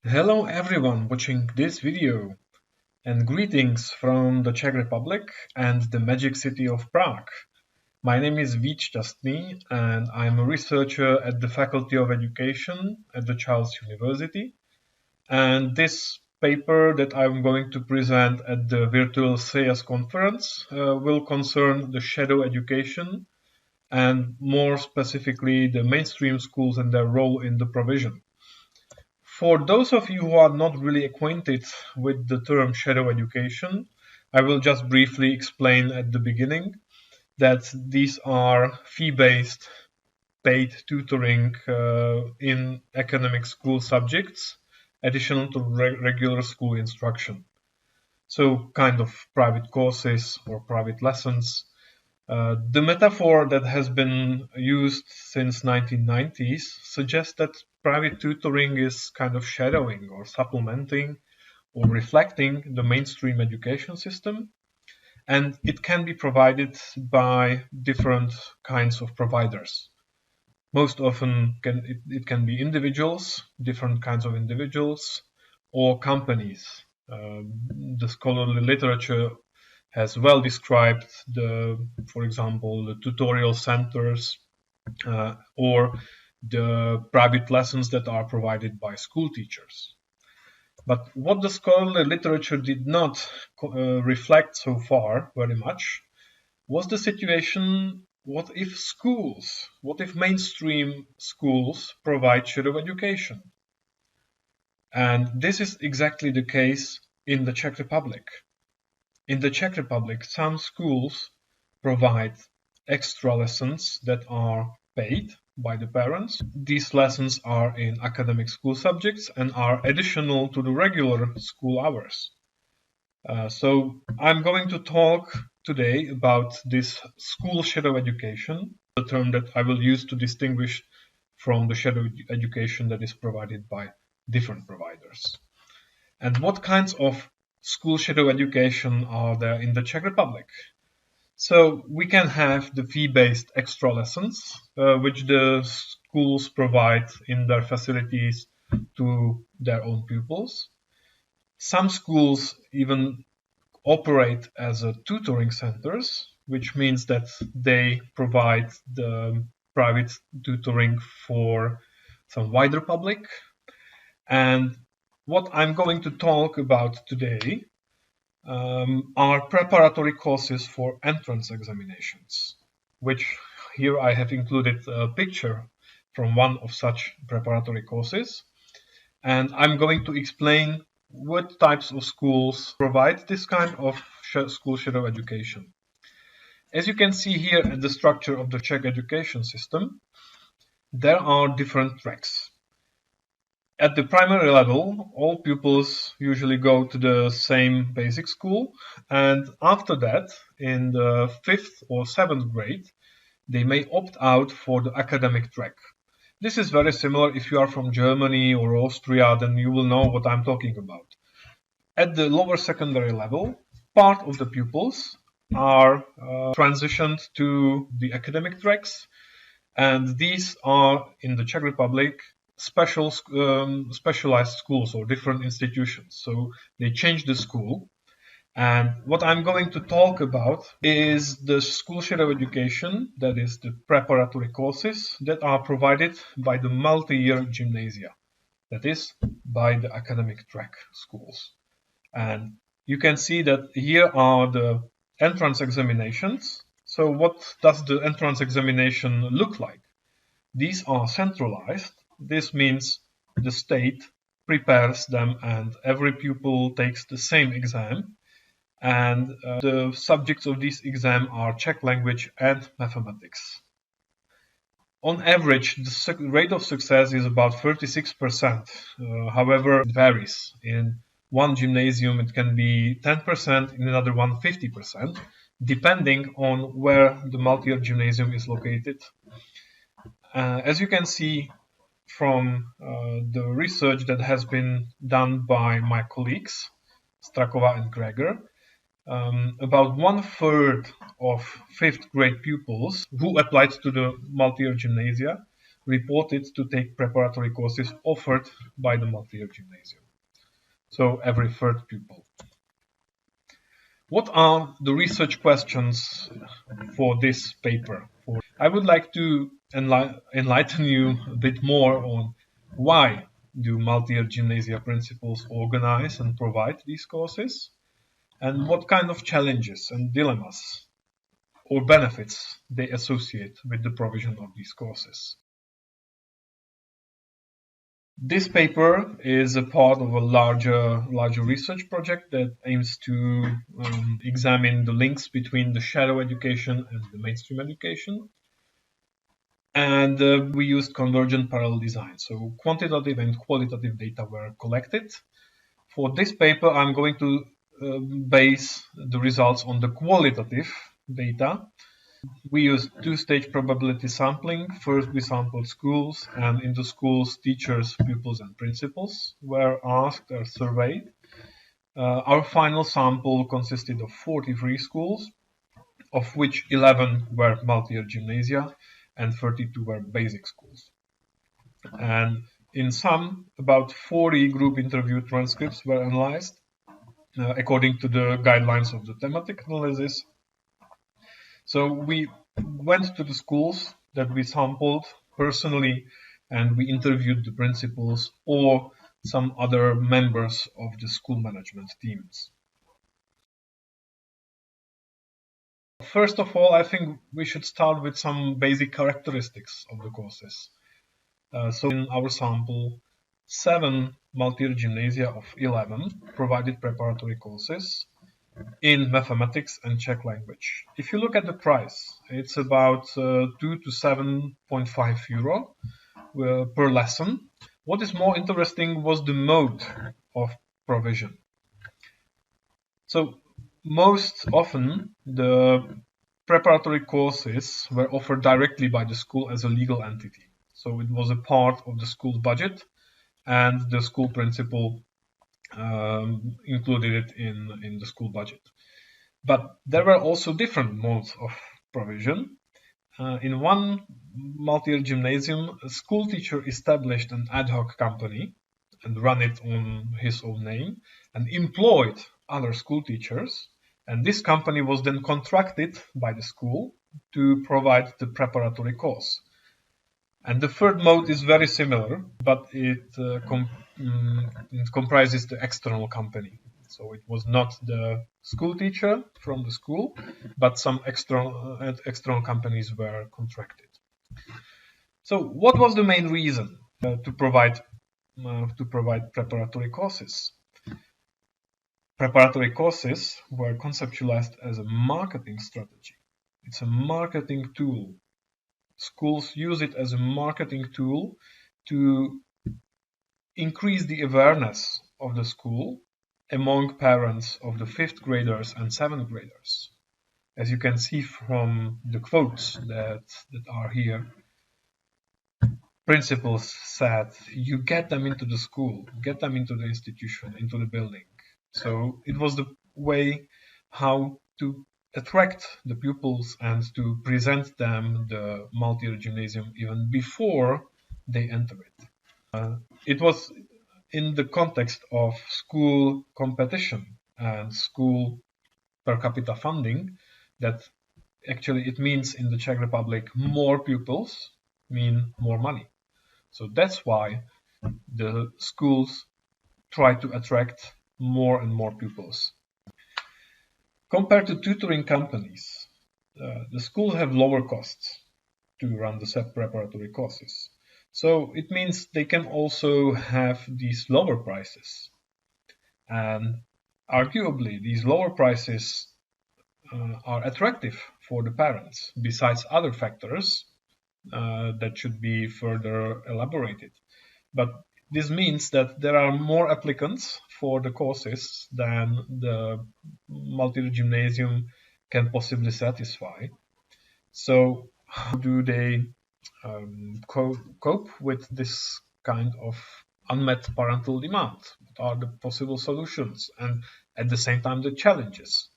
Hello everyone watching this video and greetings from the Czech Republic and the magic city of Prague. My name is Vít Šťastný and I'm a researcher at the Faculty of Education at the Charles University. And this paper that I'm going to present at the virtual CIES conference will concern the shadow education and more specifically the mainstream schools and their role in the provision. For those of you who are not really acquainted with the term shadow education, I will just briefly explain at the beginning that these are fee-based paid tutoring in academic school subjects, additional to regular school instruction. So kind of private courses or private lessons. The metaphor that has been used since 1990s suggests that private tutoring is kind of shadowing or supplementing or reflecting the mainstream education system, and it can be provided by different kinds of providers. Most often it can be individuals, different kinds of individuals, or companies. The scholarly literature has well described for example, the tutorial centers or the private lessons that are provided by school teachers. But what the scholarly literature did not reflect so far very much was the situation: what if mainstream schools provide shadow education? And this is exactly the case in the Czech Republic. In the Czech Republic, some schools provide extra lessons that are paid by the parents. These lessons are in academic school subjects and are additional to the regular school hours. So I'm going to talk today about this school shadow education, the term that I will use to distinguish from the shadow education that is provided by different providers. And what kinds of school shadow education are there in the Czech Republic? So we can have the fee-based extra lessons, which the schools provide in their facilities to their own pupils. Some schools even operate as tutoring centers, which means that they provide the private tutoring for some wider public. And what I'm going to talk about today are preparatory courses for entrance examinations, which here I have included a picture from one of such preparatory courses. And I'm going to explain what types of schools provide this kind of school shadow education. As you can see here at the structure of the Czech education system, there are different tracks. At the primary level, all pupils usually go to the same basic school, and after that, in the 5th or 7th grade, they may opt out for the academic track. This is very similar. If you are from Germany or Austria, then you will know what I'm talking about. At the lower secondary level, part of the pupils are transitioned to the academic tracks, and these are, in the Czech Republic, specialized schools or different institutions. So they change the school. And what I'm going to talk about is the school shadow education, that is the preparatory courses that are provided by the multi-year gymnasia, that is, by the academic track schools. And you can see that here are the entrance examinations. So what does the entrance examination look like? These are centralized. This means the state prepares them and every pupil takes the same exam. And the subjects of this exam are Czech language and mathematics. On average, the rate of success is about 36%. However, it varies. In one gymnasium, it can be 10%, in another one, 50%, depending on where the multi-year gymnasium is located. As you can see from the research that has been done by my colleagues, Strakova and Greger, about 1/3 of 5th grade pupils who applied to the multi-year gymnasia reported to take preparatory courses offered by the multi-year gymnasium. So every third pupil. What are the research questions for this paper? I would like to enlighten you a bit more on why do multi-year gymnasia principals organize and provide these courses, and what kind of challenges and dilemmas or benefits they associate with the provision of these courses. This paper is a part of a larger research project that aims to examine the links between the shadow education and the mainstream education. And we used convergent parallel design. So quantitative and qualitative data were collected. For this paper, I'm going to base the results on the qualitative data. We used two-stage probability sampling. First, we sampled schools, and in the schools, teachers, pupils, and principals were asked or surveyed. Our final sample consisted of 43 schools, of which 11 were multi-year gymnasia and 32 were basic schools. And in sum, about 40 group interview transcripts were analyzed according to the guidelines of the thematic analysis. So we went to the schools that we sampled personally, and we interviewed the principals or some other members of the school management teams. First of all, I think we should start with some basic characteristics of the courses. So in our sample, 7 multi-year gymnasia of 11 provided preparatory courses in mathematics and Czech language. If you look at the price, it's about 2 to 7.5 euro per lesson. What is more interesting was the mode of provision. So most often the preparatory courses were offered directly by the school as a legal entity. So it was a part of the school's budget, and the school principal included it in the school budget. But there were also different modes of provision. In one multi-year gymnasium, a school teacher established an ad hoc company and ran it on his own name and employed other school teachers. And this company was then contracted by the school to provide the preparatory course. And the third mode is very similar, but it comprises the external company. So it was not the school teacher from the school, but some external companies were contracted. So what was the main reason to provide preparatory courses? Preparatory courses were conceptualized as a marketing strategy. It's a marketing tool. Schools use it as a marketing tool to increase the awareness of the school among parents of the 5th graders and 7th graders. As you can see from the quotes that are here, principals said, you get them into the school, get them into the institution, into the building. So it was the way how to attract the pupils and to present them the multi-year gymnasium even before they enter it. It was in the context of school competition and school per capita funding that actually it means in the Czech Republic more pupils mean more money. So that's why the schools try to attract more and more pupils. Compared to tutoring companies, the schools have lower costs to run the preparatory courses. So it means they can also have these lower prices. And arguably, these lower prices are attractive for the parents, besides other factors that should be further elaborated. But this means that there are more applicants for the courses than the multi-year gymnasium can possibly satisfy. So how do they cope with this kind of unmet parental demand? What are the possible solutions and at the same time the challenges?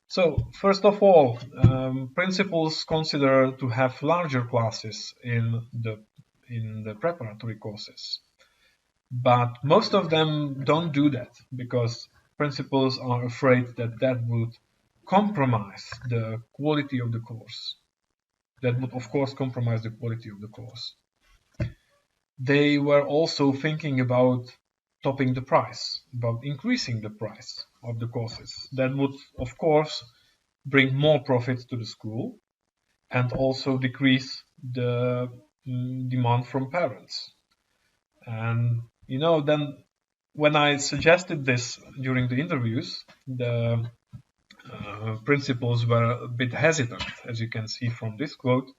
So, first of all, principals consider to have larger classes in the preparatory courses. But most of them don't do that because principals are afraid that that would compromise the quality of the course. That would, of course, compromise the quality of the course. They were also thinking about topping the price, about increasing the price of the courses. That would, of course, bring more profit to the school and also decrease the demand from parents. And then when I suggested this during the interviews, the principals were a bit hesitant, as you can see from this quote,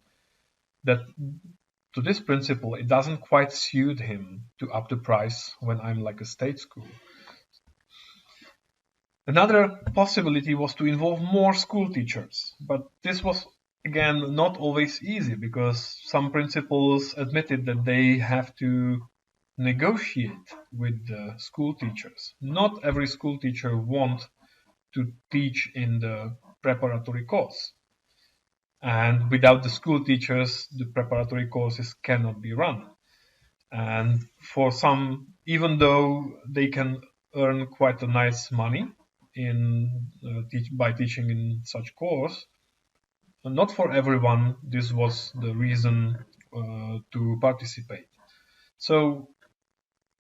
that to this principal, it doesn't quite suit him to up the price when I'm like a state school. Another possibility was to involve more school teachers, but this was again not always easy because some principals admitted that they have to negotiate with the school teachers. Not every school teacher wants to teach in the preparatory course. And without the school teachers, the preparatory courses cannot be run. And for some, even though they can earn quite a nice money by teaching in such course, not for everyone this was the reason to participate. So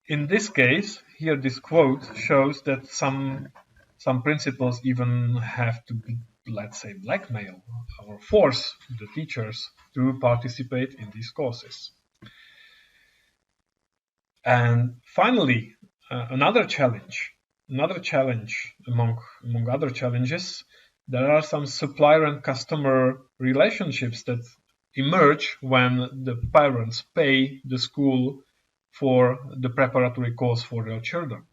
in this case, here this quote shows that some principals even have to, let's say, blackmail or force the teachers to participate in these courses. And finally, another challenge among other challenges, there are some supplier and customer relationships that emerge when the parents pay the school for the preparatory course for their children.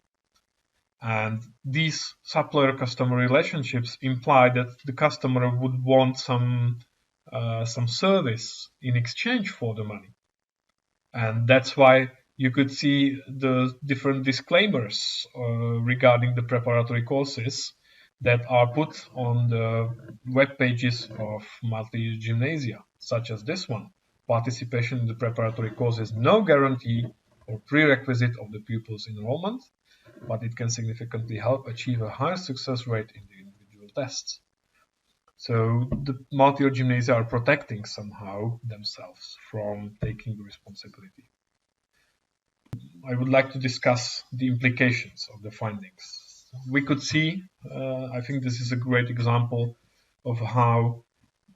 And these supplier-customer relationships imply that the customer would want some service in exchange for the money. And that's why you could see the different disclaimers regarding the preparatory courses that are put on the web pages of multi-gymnasia, such as this one. Participation in the preparatory course is no guarantee or prerequisite of the pupil's enrollment, but it can significantly help achieve a higher success rate in the individual tests. So the multi-gymnasia are protecting somehow themselves from taking the responsibility. I would like to discuss the implications of the findings. We could see, I think this is a great example of how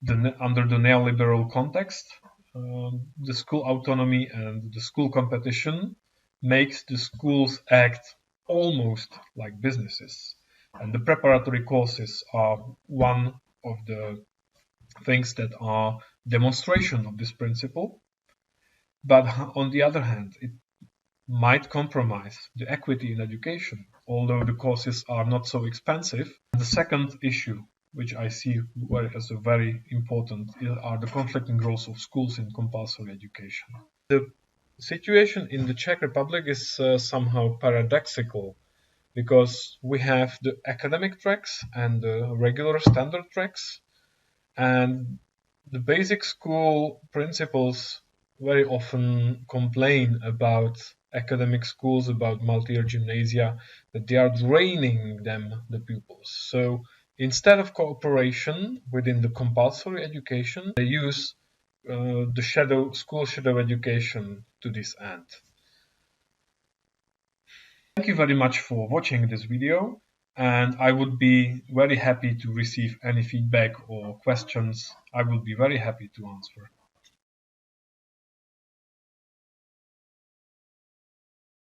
under the neoliberal context, the school autonomy and the school competition makes the schools act almost like businesses. And the preparatory courses are one of the things that are demonstration of this principle. But on the other hand, it might compromise the equity in education, although the courses are not so expensive. The second issue, which I see as a very important, are the conflicting roles of schools in compulsory education. The situation in the Czech Republic is somehow paradoxical because we have the academic tracks and the regular standard tracks, and the basic school principals very often complain about academic schools, about multi-year gymnasia, that they are draining them, the pupils. So instead of cooperation within the compulsory education, they use the school shadow education to this end. Thank you very much for watching this video, and I would be very happy to receive any feedback or questions. I will be very happy to answer.